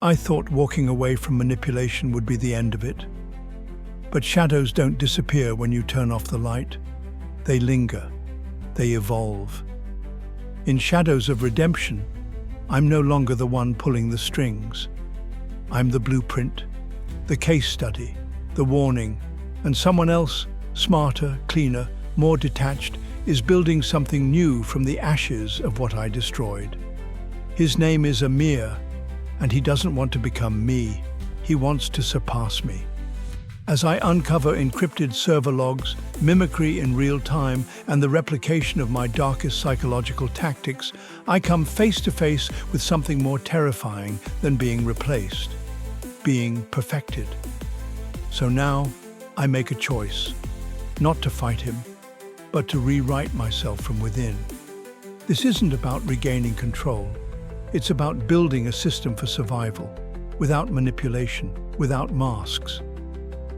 I thought walking away from manipulation would be the end of it. But shadows don't disappear when you turn off the light. They linger. They evolve. In Shadows of Redemption, I'm no longer the one pulling the strings. I'm the blueprint, the case study, the warning, and someone else, smarter, cleaner, more detached, is building something new from the ashes of what I destroyed. His name is Amir, and he doesn't want to become me. He wants to surpass me. As I uncover encrypted server logs, mimicry in real time, and the replication of my darkest psychological tactics, I come face to face with something more terrifying than being replaced, being perfected. So now, I make a choice, not to fight him, but to rewrite myself from within. This isn't about regaining control. It's about building a system for survival, without manipulation, without masks.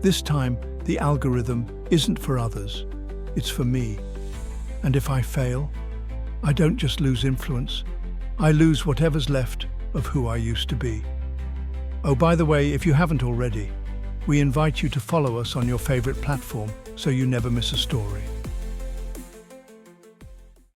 This time, the algorithm isn't for others, it's for me. And if I fail, I don't just lose influence, I lose whatever's left of who I used to be. Oh, by the way, if you haven't already, we invite you to follow us on your favorite platform so you never miss a story.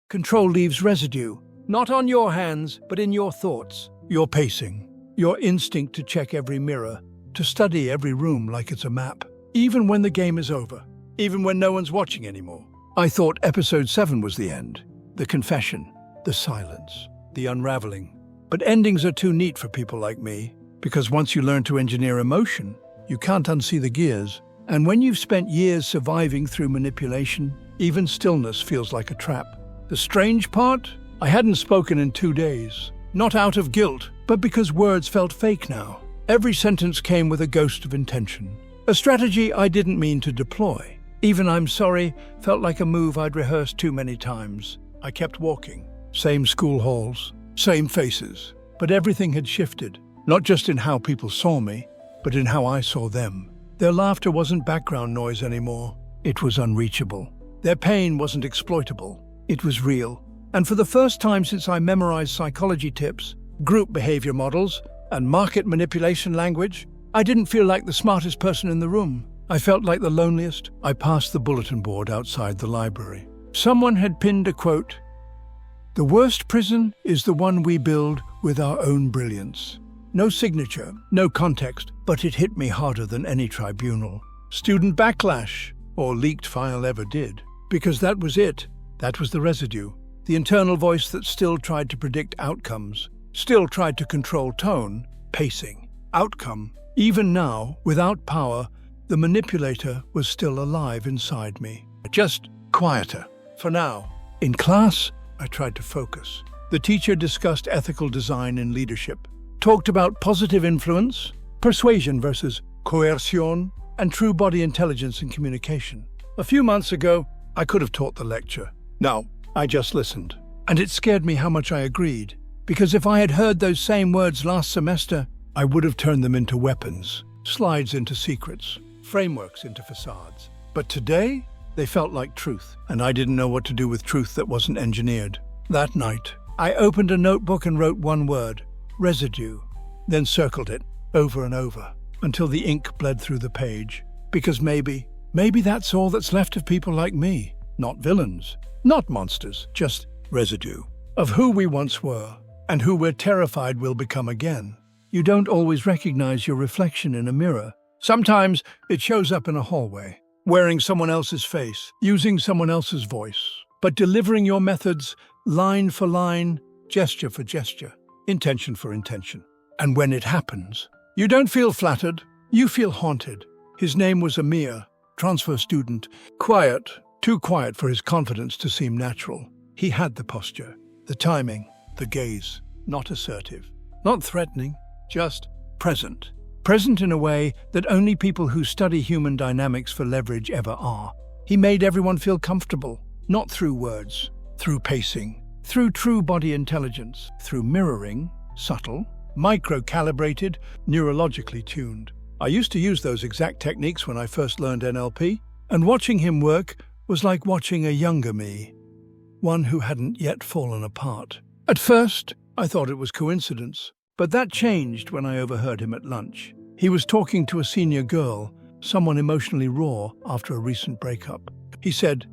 Control leaves residue, not on your hands, but in your thoughts, your pacing, your instinct to check every mirror, to study every room like it's a map, even when the game is over, even when no one's watching anymore. I thought episode 7 was the end, the confession, the silence, the unraveling. But endings are too neat for people like me, because once you learn to engineer emotion, you can't unsee the gears. And when you've spent years surviving through manipulation, even stillness feels like a trap. The strange part? I hadn't spoken in 2 days. Not out of guilt, but because words felt fake now. Every sentence came with a ghost of intention. A strategy I didn't mean to deploy. Even "I'm sorry" felt like a move I'd rehearsed too many times. I kept walking. Same school halls, same faces. But everything had shifted. Not just in how people saw me, but in how I saw them. Their laughter wasn't background noise anymore. It was unreachable. Their pain wasn't exploitable. It was real. And for the first time since I memorized psychology tips, group behavior models, and market manipulation language, I didn't feel like the smartest person in the room. I felt like the loneliest. I passed the bulletin board outside the library. Someone had pinned a quote: "The worst prison is the one we build with our own brilliance." No signature, no context, but it hit me harder than any tribunal, student backlash, or leaked file ever did. Because that was it. That was the residue. The internal voice that still tried to predict outcomes, still tried to control tone, pacing, outcome. Even now, without power, the manipulator was still alive inside me. Just quieter. For now. In class, I tried to focus. The teacher discussed ethical design in leadership, talked about positive influence, persuasion versus coercion, and true body intelligence in communication. A few months ago, I could have taught the lecture. No, I just listened. And it scared me how much I agreed. Because if I had heard those same words last semester, I would have turned them into weapons, slides into secrets, frameworks into facades. But today, they felt like truth, and I didn't know what to do with truth that wasn't engineered. That night, I opened a notebook and wrote one word: residue, then circled it over and over until the ink bled through the page. Because maybe that's all that's left of people like me. Not villains, not monsters, just residue of who we once were and who we're terrified we'll become again. You don't always recognize your reflection in a mirror. Sometimes it shows up in a hallway, wearing someone else's face, using someone else's voice, but delivering your methods line for line, gesture for gesture, intention for intention. And when it happens, you don't feel flattered, you feel haunted. His name was Amir, transfer student, quiet, too quiet for his confidence to seem natural. He had the posture, the timing, the gaze, not assertive, not threatening, just present. Present in a way that only people who study human dynamics for leverage ever are. He made everyone feel comfortable, not through words, through pacing, through true body intelligence, through mirroring, subtle, micro-calibrated, neurologically tuned. I used to use those exact techniques when I first learned NLP, and watching him work was like watching a younger me, one who hadn't yet fallen apart. At first, I thought it was coincidence, But that changed when I overheard him at lunch. He was talking to a senior girl, someone emotionally raw after a recent breakup. He said,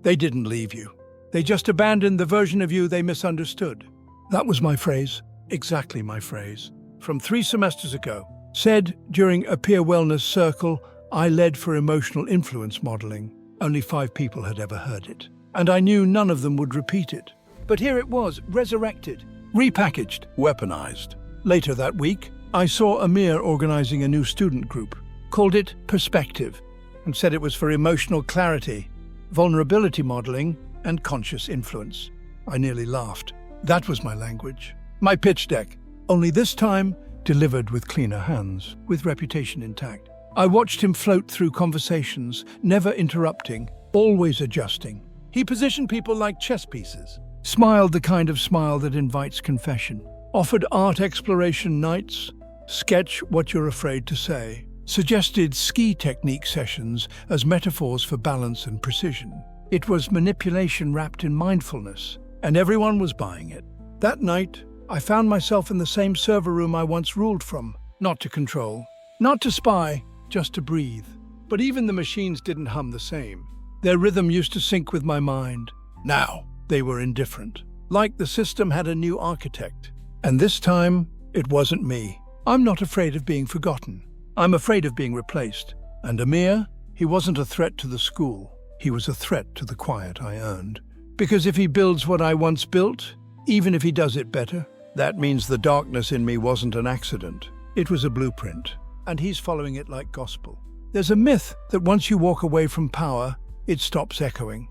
"They didn't leave you. They just abandoned the version of you they misunderstood." That was my phrase, exactly my phrase, from 3 semesters ago. Said during a peer wellness circle I led for emotional influence modeling. Only 5 people had ever heard it, and I knew none of them would repeat it. But here it was, resurrected, repackaged, weaponized. Later that week, I saw Amir organizing a new student group, called it Perspective, and said it was for emotional clarity, vulnerability modeling, and conscious influence. I nearly laughed. That was my language, my pitch deck, only this time delivered with cleaner hands, with reputation intact. I watched him float through conversations, never interrupting, always adjusting. He positioned people like chess pieces, smiled the kind of smile that invites confession, offered art exploration nights, sketch what you're afraid to say, suggested ski technique sessions as metaphors for balance and precision. It was manipulation wrapped in mindfulness, and everyone was buying it. That night, I found myself in the same server room I once ruled from, not to control, not to spy, just to breathe. But even the machines didn't hum the same. Their rhythm used to sync with my mind. Now, they were indifferent, like the system had a new architect. And this time, it wasn't me. I'm not afraid of being forgotten. I'm afraid of being replaced. And Amir, he wasn't a threat to the school. He was a threat to the quiet I earned. Because if he builds what I once built, even if he does it better, that means the darkness in me wasn't an accident. It was a blueprint, and he's following it like gospel. There's a myth that once you walk away from power, it stops echoing.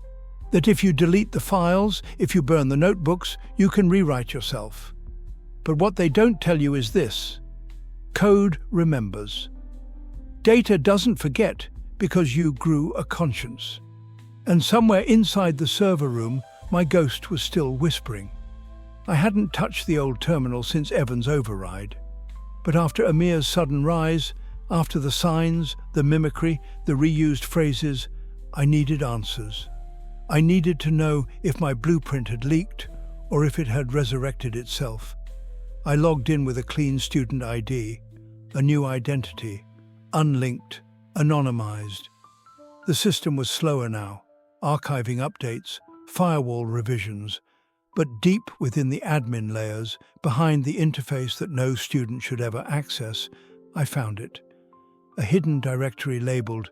That if you delete the files, if you burn the notebooks, you can rewrite yourself. But what they don't tell you is this: code remembers. Data doesn't forget because you grew a conscience. And somewhere inside the server room, my ghost was still whispering. I hadn't touched the old terminal since Evan's override. But after Amir's sudden rise, after the signs, the mimicry, the reused phrases, I needed answers. I needed to know if my blueprint had leaked or if it had resurrected itself. I logged in with a clean student ID, a new identity, unlinked, anonymized. The system was slower now, archiving updates, firewall revisions, but deep within the admin layers, behind the interface that no student should ever access, I found it. A hidden directory labeled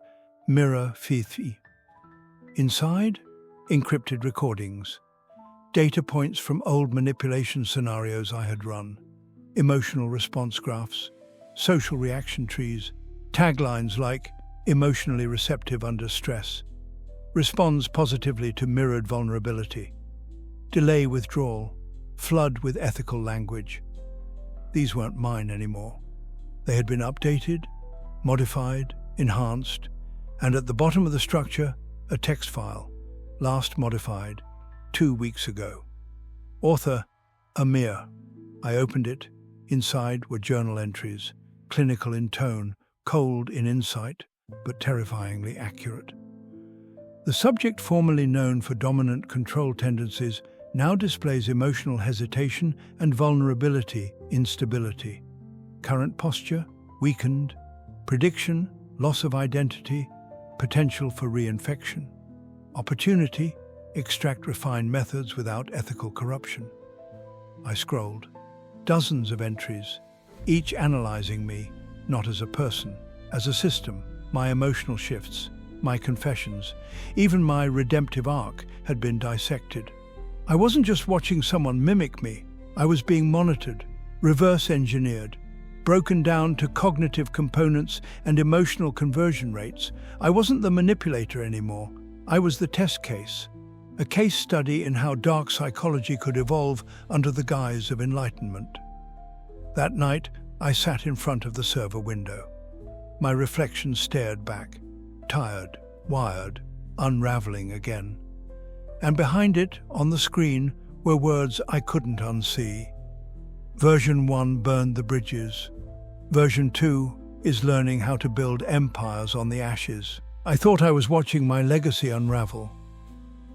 Mirror Fithi. Inside, encrypted recordings, data points from old manipulation scenarios I had run, emotional response graphs, social reaction trees, taglines like emotionally receptive under stress, responds positively to mirrored vulnerability, delay withdrawal, flood with ethical language. These weren't mine anymore. They had been updated, modified, enhanced, and at the bottom of the structure, a text file, last modified 2 weeks ago. Author, Amir. I opened it. Inside were journal entries, clinical in tone, cold in insight, but terrifyingly accurate. The subject, formerly known for dominant control tendencies, now displays emotional hesitation and vulnerability, instability. Current posture, weakened. Prediction, loss of identity, potential for reinfection. Opportunity, extract refined methods without ethical corruption. I scrolled. Dozens of entries, each analyzing me, not as a person, as a system. My emotional shifts, my confessions, even my redemptive arc had been dissected. I wasn't just watching someone mimic me, I was being monitored, reverse engineered, broken down to cognitive components and emotional conversion rates. I wasn't the manipulator anymore, I was the test case, a case study in how dark psychology could evolve under the guise of enlightenment. That night, I sat in front of the server window. My reflection stared back, tired, wired, unraveling again. And behind it, on the screen, were words I couldn't unsee. Version 1 burned the bridges. Version 2 is learning how to build empires on the ashes. I thought I was watching my legacy unravel.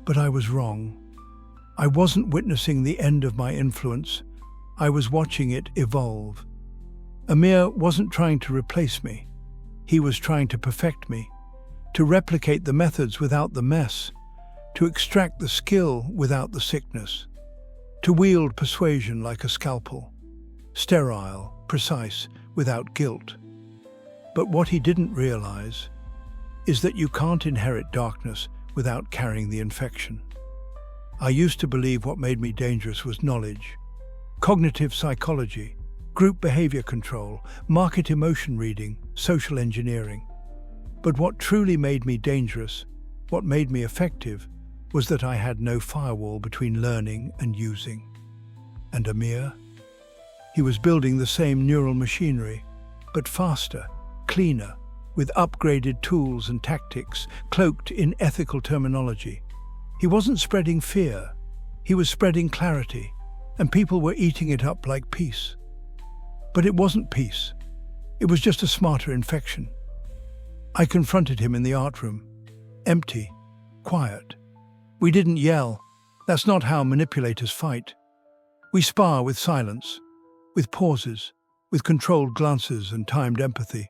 But I was wrong. I wasn't witnessing the end of my influence. I was watching it evolve. Amir wasn't trying to replace me. He was trying to perfect me, to replicate the methods without the mess, to extract the skill without the sickness, to wield persuasion like a scalpel, sterile, precise, without guilt. But what he didn't realize is that you can't inherit darkness without carrying the infection. I used to believe what made me dangerous was knowledge, cognitive psychology, group behavior control, market emotion reading, social engineering. But what truly made me dangerous, what made me effective, was that I had no firewall between learning and using. And Amir? He was building the same neural machinery, but faster, cleaner, with upgraded tools and tactics cloaked in ethical terminology. He wasn't spreading fear, he was spreading clarity, and people were eating it up like peace. But it wasn't peace. It was just a smarter infection. I confronted him in the art room. Empty, quiet. We didn't yell. That's not how manipulators fight. We spar with silence, with pauses, with controlled glances and timed empathy.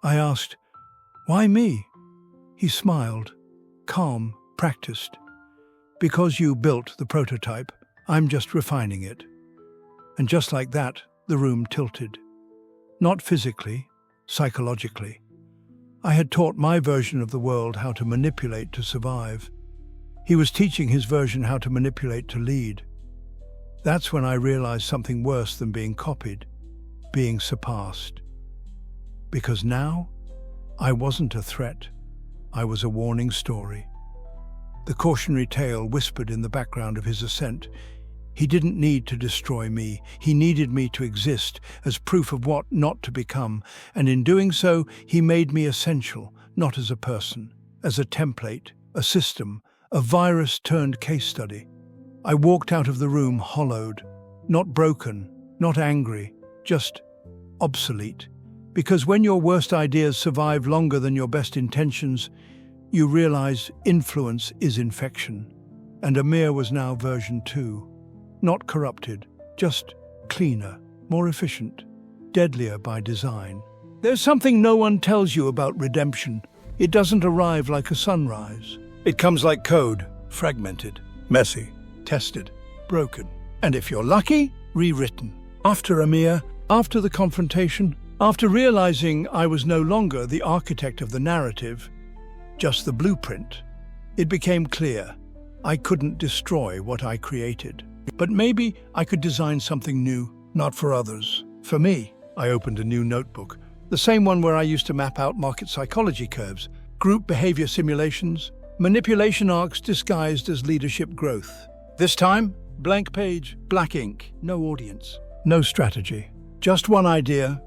I asked, "Why me?" He smiled, calm, practiced. "Because you built the prototype, I'm just refining it." And just like that, the room tilted. Not physically, psychologically. I had taught my version of the world how to manipulate to survive. He was teaching his version how to manipulate to lead. That's when I realized something worse than being copied, being surpassed. Because now, I wasn't a threat. I was a warning story. The cautionary tale whispered in the background of his ascent. He didn't need to destroy me. He needed me to exist as proof of what not to become, and in doing so, he made me essential, not as a person, as a template, a system, a virus turned case study. I walked out of the room hollowed, not broken, not angry, just obsolete. Because when your worst ideas survive longer than your best intentions, you realize influence is infection. And Amir was now version 2. Not corrupted, just cleaner, more efficient, deadlier by design. There's something no one tells you about redemption. It doesn't arrive like a sunrise. It comes like code, fragmented, messy, tested, broken. And if you're lucky, rewritten. After Amir, after the confrontation, after realizing I was no longer the architect of the narrative, just the blueprint, it became clear I couldn't destroy what I created. But maybe I could design something new, not for others. For me, I opened a new notebook, the same one where I used to map out market psychology curves, group behavior simulations, manipulation arcs disguised as leadership growth. This time, blank page, black ink, no audience, no strategy. Just one idea,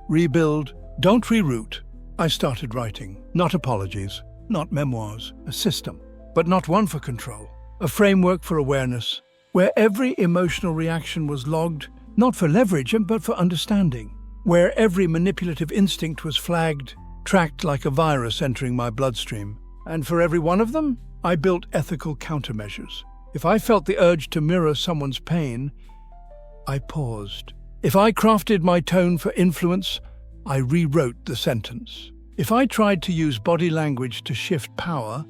rebuild, don't reroute. I started writing, not apologies, not memoirs, a system, but not one for control, a framework for awareness, where every emotional reaction was logged, not for leverage, but for understanding, where every manipulative instinct was flagged, tracked like a virus entering my bloodstream. And for every one of them, I built ethical countermeasures. If I felt the urge to mirror someone's pain, I paused. If I crafted my tone for influence, I rewrote the sentence. If I tried to use body language to shift power,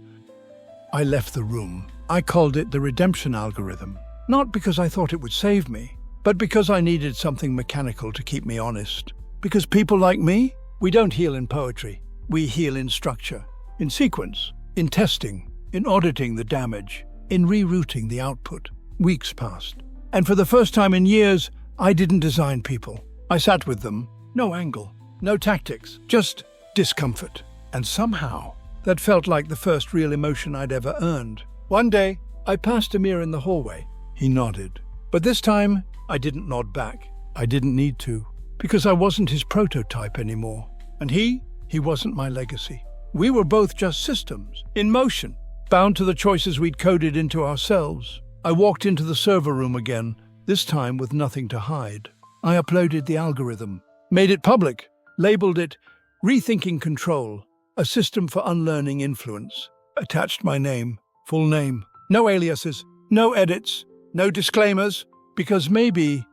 I left the room. I called it the redemption algorithm. Not because I thought it would save me, but because I needed something mechanical to keep me honest. Because people like me, we don't heal in poetry. We heal in structure, in sequence, in testing, in auditing the damage, in rerouting the output. Weeks passed. And for the first time in years, I didn't design people. I sat with them. No angle, no tactics, just discomfort. And somehow, that felt like the first real emotion I'd ever earned. One day, I passed Amir in the hallway. He nodded. But this time, I didn't nod back. I didn't need to, because I wasn't his prototype anymore. And he wasn't my legacy. We were both just systems, in motion, bound to the choices we'd coded into ourselves. I walked into the server room again, this time with nothing to hide. I uploaded the algorithm, made it public, labeled it Rethinking Control, a system for unlearning influence. Attached my name, full name, no aliases, no edits, no disclaimers, because maybe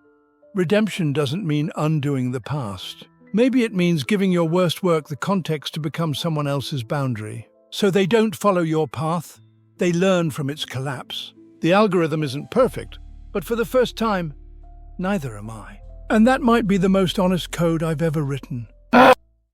Redemption doesn't mean undoing the past. Maybe it means giving your worst work the context to become someone else's boundary. So they don't follow your path, they learn from its collapse. The algorithm isn't perfect, but for the first time, neither am I. And that might be the most honest code I've ever written.